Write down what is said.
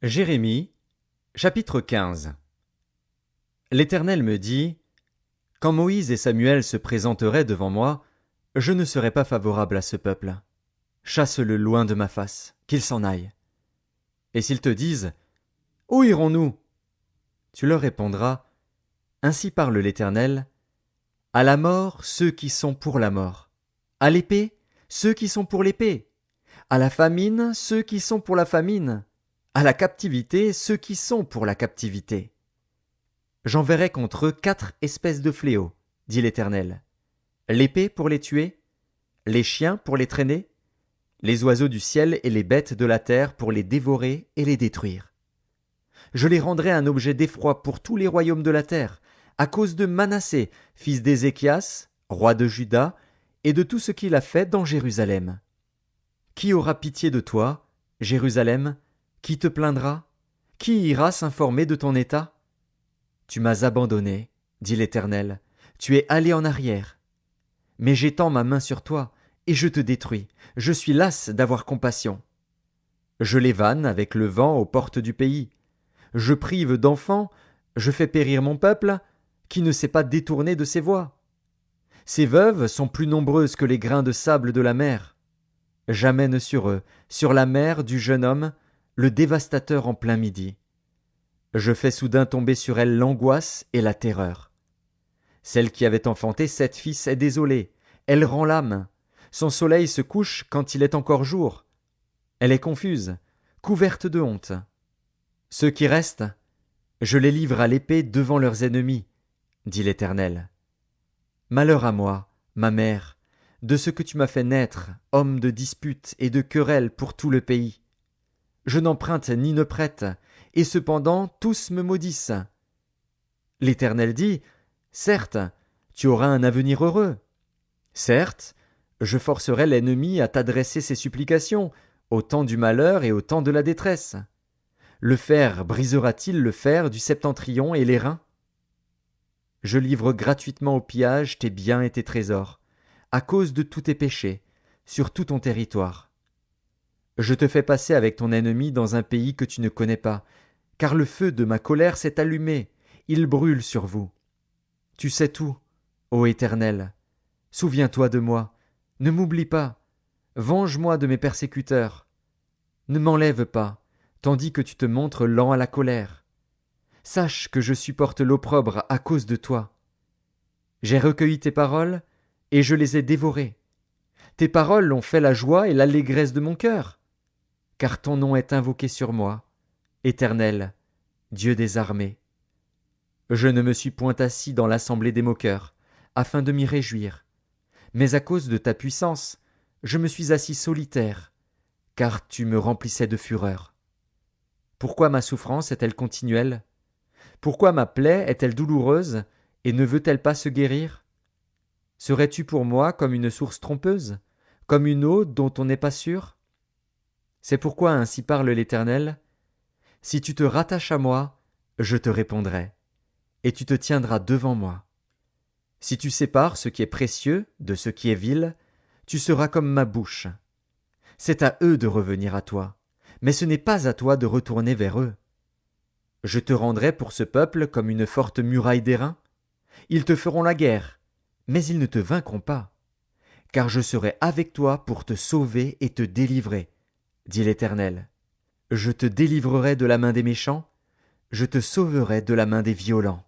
Jérémie, chapitre 15. L'Éternel me dit, quand Moïse et Samuel se présenteraient devant moi, je ne serai pas favorable à ce peuple. Chasse-le loin de ma face, qu'il s'en aille. Et s'ils te disent, où irons-nous? Tu leur répondras, ainsi parle l'Éternel, à la mort ceux qui sont pour la mort, à l'épée ceux qui sont pour l'épée, à la famine ceux qui sont pour la famine, à la captivité ceux qui sont pour la captivité. J'enverrai contre eux 4 espèces de fléaux, dit l'Éternel. L'épée pour les tuer, les chiens pour les traîner, les oiseaux du ciel et les bêtes de la terre pour les dévorer et les détruire. Je les rendrai un objet d'effroi pour tous les royaumes de la terre, à cause de Manassé, fils d'Ézéchias, roi de Juda, et de tout ce qu'il a fait dans Jérusalem. Qui aura pitié de toi, Jérusalem? Qui te plaindra? Qui ira s'informer de ton état? Tu m'as abandonné, dit l'Éternel, tu es allé en arrière. Mais j'étends ma main sur toi, et je te détruis, je suis las d'avoir compassion. Je les vanne avec le vent aux portes du pays. Je prive d'enfants, je fais périr mon peuple, qui ne s'est pas détourné de ses voies. Ces veuves sont plus nombreuses que les grains de sable de la mer. J'amène sur eux, sur la mer du jeune homme, le dévastateur en plein midi. Je fais soudain tomber sur elle l'angoisse et la terreur. Celle qui avait enfanté 7 fils est désolée, elle rend l'âme. Son soleil se couche quand il est encore jour. Elle est confuse, couverte de honte. Ceux qui restent, je les livre à l'épée devant leurs ennemis, dit l'Éternel. Malheur à moi, ma mère, de ce que tu m'as fait naître, homme de disputes et de querelles pour tout le pays. Je n'emprunte ni ne prête, et cependant tous me maudissent. L'Éternel dit, certes, tu auras un avenir heureux. Certes, je forcerai l'ennemi à t'adresser ses supplications, au temps du malheur et au temps de la détresse. Le fer brisera-t-il le fer du septentrion et l'airain? Je livre gratuitement au pillage tes biens et tes trésors, à cause de tous tes péchés, sur tout ton territoire. Je te fais passer avec ton ennemi dans un pays que tu ne connais pas, car le feu de ma colère s'est allumé, il brûle sur vous. Tu sais tout, ô Éternel. Souviens-toi de moi, ne m'oublie pas, venge-moi de mes persécuteurs. Ne m'enlève pas, tandis que tu te montres lent à la colère. Sache que je supporte l'opprobre à cause de toi. J'ai recueilli tes paroles, et je les ai dévorées. Tes paroles ont fait la joie et l'allégresse de mon cœur. Car ton nom est invoqué sur moi, Éternel, Dieu des armées. Je ne me suis point assis dans l'assemblée des moqueurs, afin de m'y réjouir. Mais à cause de ta puissance, je me suis assis solitaire, car tu me remplissais de fureur. Pourquoi ma souffrance est-elle continuelle? Pourquoi ma plaie est-elle douloureuse, et ne veut-elle pas se guérir? Serais-tu pour moi comme une source trompeuse, comme une eau dont on n'est pas sûr? C'est pourquoi ainsi parle l'Éternel. Si tu te rattaches à moi, je te répondrai, et tu te tiendras devant moi. Si tu sépares ce qui est précieux de ce qui est vil, tu seras comme ma bouche. C'est à eux de revenir à toi, mais ce n'est pas à toi de retourner vers eux. Je te rendrai pour ce peuple comme une forte muraille d'airain. Ils te feront la guerre, mais ils ne te vaincront pas, car je serai avec toi pour te sauver et te délivrer, dit l'Éternel. Je te délivrerai de la main des méchants, je te sauverai de la main des violents.